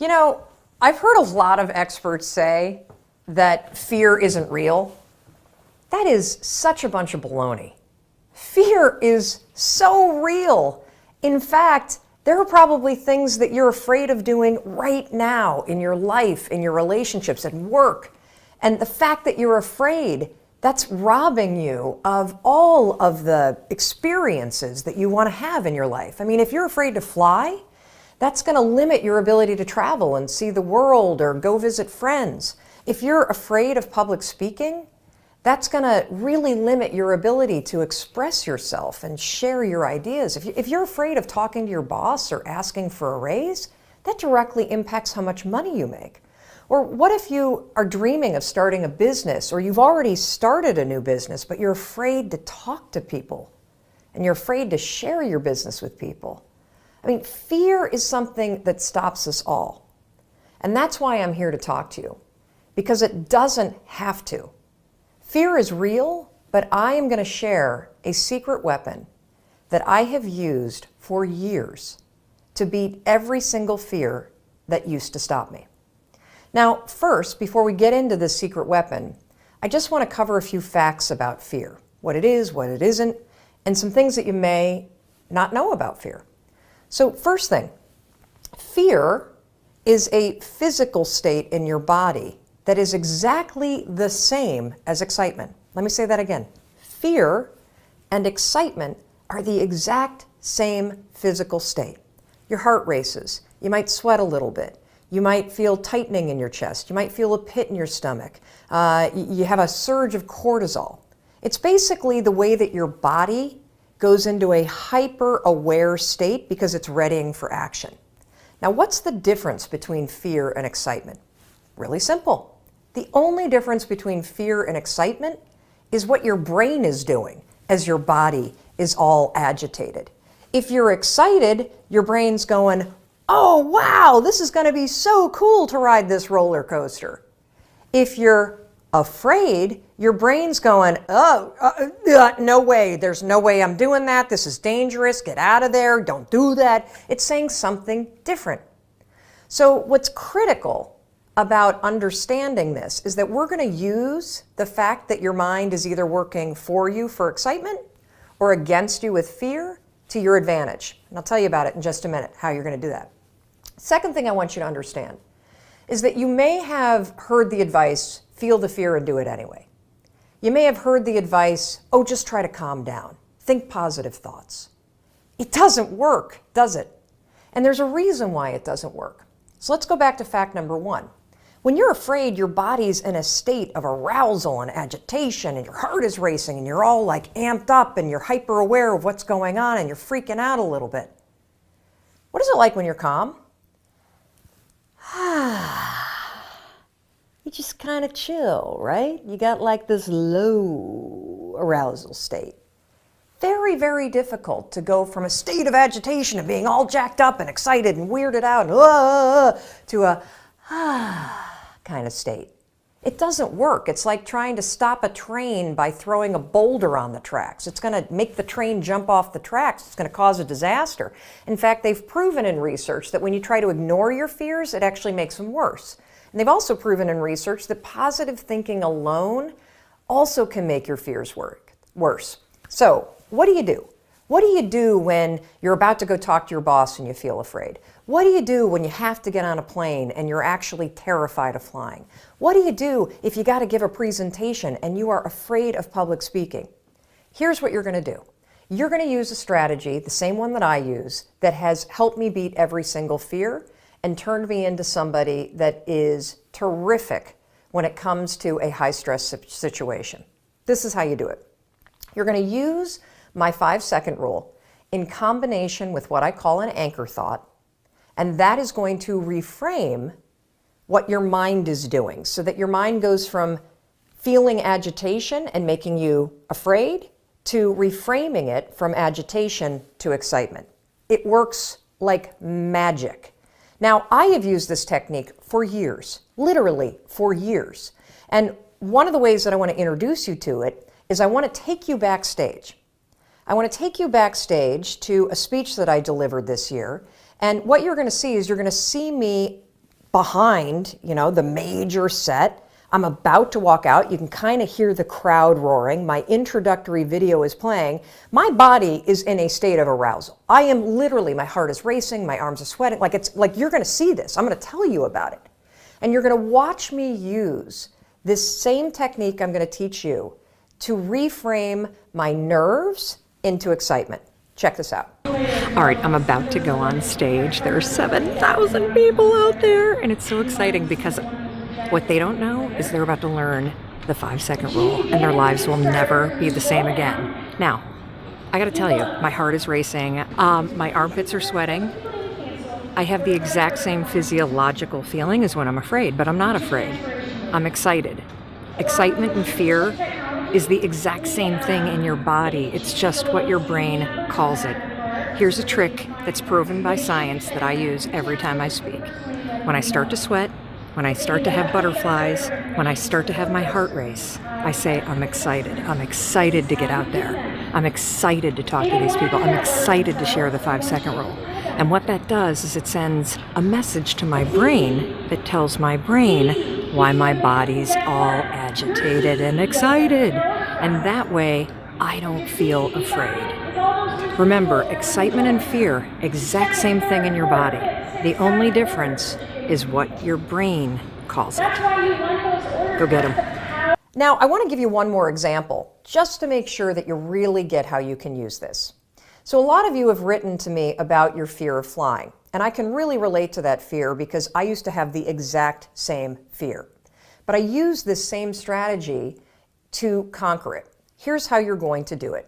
You know, I've heard a lot of experts say that fear isn't real. That is such a bunch of baloney. Fear is so real. In fact, there are probably things that you're afraid of doing right now in your life, in your relationships, at work. And the fact that you're afraid, that's robbing you of all of the experiences that you want to have in your life. I mean, if you're afraid to fly, that's going to limit your ability to travel and see the world or go visit friends. If you're afraid of public speaking, that's going to really limit your ability to express yourself and share your ideas. If you're afraid of talking to your boss or asking for a raise, that directly impacts how much money you make. Or what if you are dreaming of starting a business, or you've already started a new business, but you're afraid to talk to people and you're afraid to share your business with people? I mean, fear is something that stops us all. And that's why I'm here to talk to you, because it doesn't have to. Fear is real, but I am going to share a secret weapon that I have used for years to beat every single fear that used to stop me. Now, first, before we get into this secret weapon, I just want to cover a few facts about fear, what it is, what it isn't, and some things that you may not know about fear. So first thing, fear is a physical state in your body that is exactly the same as excitement. Let me say that again. Fear and excitement are the exact same physical state. Your heart races. You might sweat a little bit. You might feel tightening in your chest. You might feel a pit in your stomach. You have a surge of cortisol. It's basically the way that your body goes into a hyper-aware state because it's readying for action. Now, what's the difference between fear and excitement? Really simple. The only difference between fear and excitement is what your brain is doing as your body is all agitated. If you're excited, your brain's going, oh, wow, this is going to be so cool to ride this roller coaster. If you're afraid, your brain's going, no way, there's no way I'm doing that. This is dangerous. Get out of there. Don't do that. It's saying something different. So what's critical about understanding this is that we're going to use the fact that your mind is either working for you for excitement or against you with fear to your advantage. And I'll tell you about it in just a minute, how you're going to do that. Second thing I want you to understand is that you may have heard the advice, feel the fear and do it anyway. You may have heard the advice, oh, just try to calm down. Think positive thoughts. It doesn't work, does it? And there's a reason why it doesn't work. So let's go back to fact number one. When you're afraid, your body's in a state of arousal and agitation, and your heart is racing, and you're all like amped up, and you're hyper aware of what's going on, and you're freaking out a little bit. What is it like when you're calm? You just kind of chill, right? You got like this low arousal state. Very, very difficult to go from a state of agitation and being all jacked up and excited and weirded out and to a kind of state. It doesn't work. It's like trying to stop a train by throwing a boulder on the tracks. It's going to make the train jump off the tracks. It's going to cause a disaster. In fact, they've proven in research that when you try to ignore your fears, it actually makes them worse. And they've also proven in research that positive thinking alone also can make your fears worse. So, what do you do? What do you do when you're about to go talk to your boss and you feel afraid? What do you do when you have to get on a plane and you're actually terrified of flying? What do you do if you got to give a presentation and you are afraid of public speaking? Here's what you're going to do. You're going to use a strategy, the same one that I use, that has helped me beat every single fear and turned me into somebody that is terrific when it comes to a high-stress situation. This is how you do it. You're going to use my 5-second rule in combination with what I call an anchor thought, and that is going to reframe what your mind is doing so that your mind goes from feeling agitation and making you afraid to reframing it from agitation to excitement. It works like magic. Now, I have used this technique for years, literally for years. And one of the ways that I want to introduce you to it is I want to take you backstage. I want to take you backstage to a speech that I delivered this year. And what you're going to see is you're going to see me behind, the major set. I'm about to walk out. You can kind of hear the crowd roaring. My introductory video is playing. My body is in a state of arousal. I am literally, my heart is racing, my arms are sweating. Like you're going to see this. I'm going to tell you about it. And you're going to watch me use this same technique I'm going to teach you to reframe my nerves into excitement. Check this out. All right, I'm about to go on stage. There are 7,000 people out there, and it's so exciting because what they don't know is they're about to learn the 5-second rule, and their lives will never be the same again. Now, I got to tell you, my heart is racing. My armpits are sweating. I have the exact same physiological feeling as when I'm afraid, but I'm not afraid. I'm excited. Excitement and fear is the exact same thing in your body. It's just what your brain calls it. Here's a trick that's proven by science that I use every time I speak. When I start to sweat, when I start to have butterflies, when I start to have my heart race, I say, I'm excited. I'm excited to get out there. I'm excited to talk to these people. I'm excited to share the 5-second rule. And what that does is it sends a message to my brain that tells my brain why my body's all agitated and excited. And that way, I don't feel afraid. Remember, excitement and fear, exact same thing in your body. The only difference is what your brain calls it. Go get them. Now, I want to give you one more example, just to make sure that you really get how you can use this. So a lot of you have written to me about your fear of flying, and I can really relate to that fear because I used to have the exact same fear. But I use this same strategy to conquer it. Here's how you're going to do it.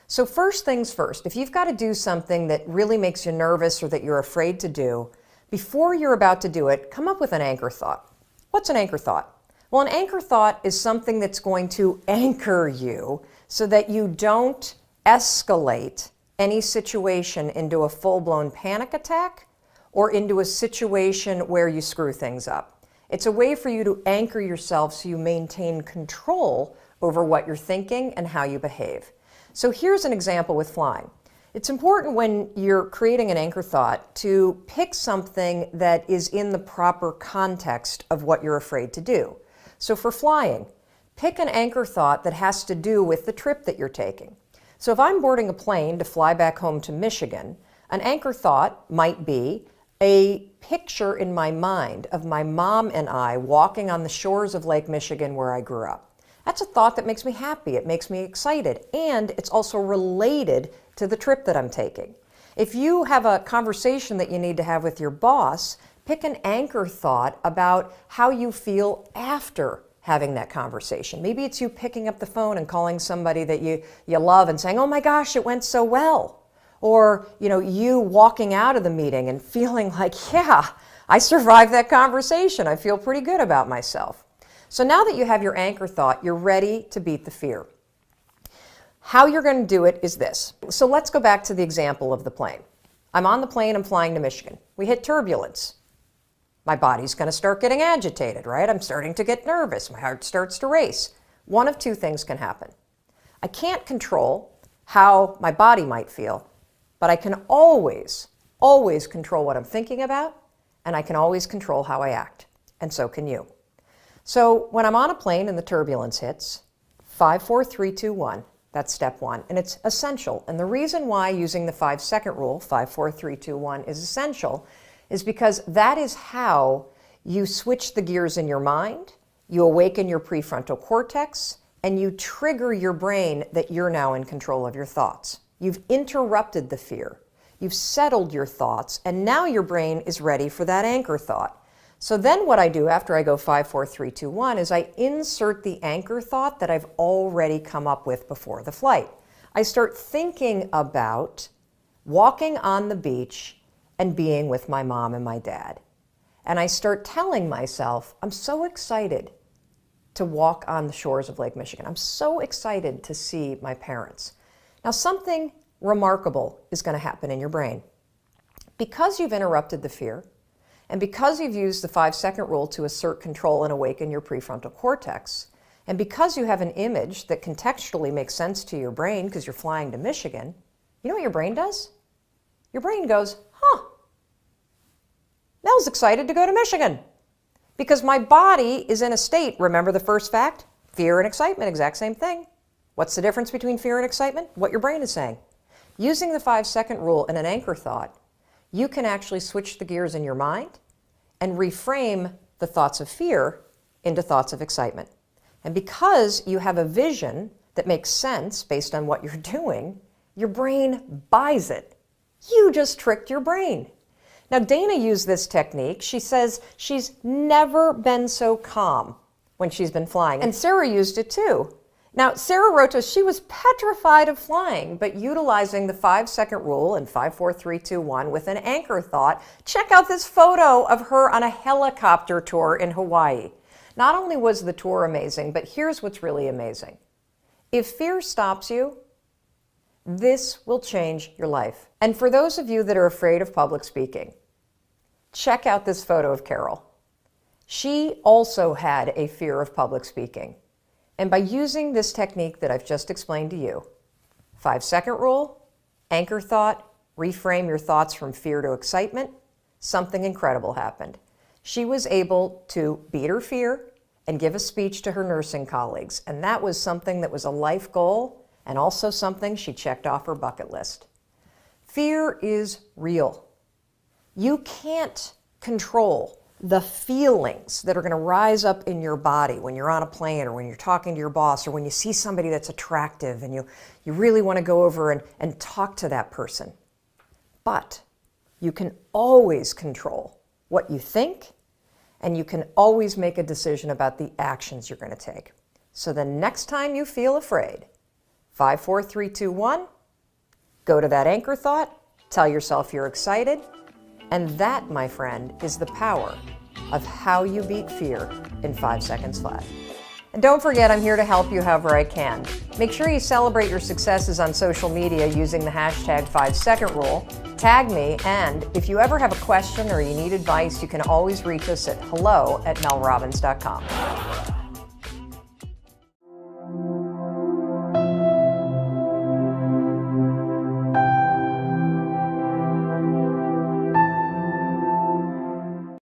So first things first, if you've got to do something that really makes you nervous or that you're afraid to do, before you're about to do it, come up with an anchor thought. What's an anchor thought? Well, an anchor thought is something that's going to anchor you so that you don't escalate any situation into a full-blown panic attack or into a situation where you screw things up. It's a way for you to anchor yourself so you maintain control over what you're thinking and how you behave. So here's an example with flying. It's important when you're creating an anchor thought to pick something that is in the proper context of what you're afraid to do. So for flying, pick an anchor thought that has to do with the trip that you're taking. So if I'm boarding a plane to fly back home to Michigan, an anchor thought might be a picture in my mind of my mom and I walking on the shores of Lake Michigan where I grew up. That's a thought that makes me happy, it makes me excited, and it's also related to the trip that I'm taking. If you have a conversation that you need to have with your boss, pick an anchor thought about how you feel after having that conversation. Maybe it's you picking up the phone and calling somebody that you love and saying, oh my gosh, it went so well. Or, you walking out of the meeting and feeling like, yeah, I survived that conversation. I feel pretty good about myself. So now that you have your anchor thought, you're ready to beat the fear. How you're going to do it is this. So let's go back to the example of the plane. I'm on the plane, I'm flying to Michigan. We hit turbulence. My body's going to start getting agitated, right? I'm starting to get nervous. My heart starts to race. One of two things can happen. I can't control how my body might feel, but I can always control what I'm thinking about, and I can always control how I act. And so can you. So when I'm on a plane and the turbulence hits, 5, 4, 3, 2, 1, that's step one. And it's essential. And the reason why using the 5-second rule, 5, 4, 3, 2, 1, is essential is because that is how you switch the gears in your mind, you awaken your prefrontal cortex, and you trigger your brain that you're now in control of your thoughts. You've interrupted the fear. You've settled your thoughts, and now your brain is ready for that anchor thought. So then what I do after I go 5, 4, 3, 2, 1 is I insert the anchor thought that I've already come up with before the flight. I start thinking about walking on the beach and being with my mom and my dad. And I start telling myself, I'm so excited to walk on the shores of Lake Michigan. I'm so excited to see my parents. Now something remarkable is going to happen in your brain. Because you've interrupted the fear, and because you've used the 5-second rule to assert control and awaken your prefrontal cortex, and because you have an image that contextually makes sense to your brain because you're flying to Michigan, you know what your brain does? Your brain goes, huh, Mel's excited to go to Michigan. Because my body is in a state, remember the first fact? Fear and excitement, exact same thing. What's the difference between fear and excitement? What your brain is saying. Using the 5-second rule and an anchor thought, you can actually switch the gears in your mind and reframe the thoughts of fear into thoughts of excitement. And because you have a vision that makes sense based on what you're doing, your brain buys it. You just tricked your brain. Now, Dana used this technique. She says she's never been so calm when she's been flying. And Sarah used it too. Now, Sarah wrote to us, she was petrified of flying, but utilizing the 5-second rule in 5, 4, 3, 2, 1 with an anchor thought. Check out this photo of her on a helicopter tour in Hawaii. Not only was the tour amazing, but here's what's really amazing. If fear stops you, this will change your life. And for those of you that are afraid of public speaking, check out this photo of Carol. She also had a fear of public speaking. And by using this technique that I've just explained to you, 5-second rule, anchor thought, reframe your thoughts from fear to excitement, something incredible happened. She was able to beat her fear and give a speech to her nursing colleagues. And that was something that was a life goal and also something she checked off her bucket list. Fear is real. You can't control the feelings that are going to rise up in your body when you're on a plane or when you're talking to your boss or when you see somebody that's attractive and you really want to go over and talk to that person. But you can always control what you think, and you can always make a decision about the actions you're going to take. So the next time you feel afraid, 5, 4, 3, 2, 1, go to that anchor thought, tell yourself you're excited, and that, my friend, is the power of how you beat fear in 5 seconds flat. And don't forget, I'm here to help you however I can. Make sure you celebrate your successes on social media using the hashtag 5-second rule. Tag me, and if you ever have a question or you need advice, you can always reach us at hello@melrobbins.com.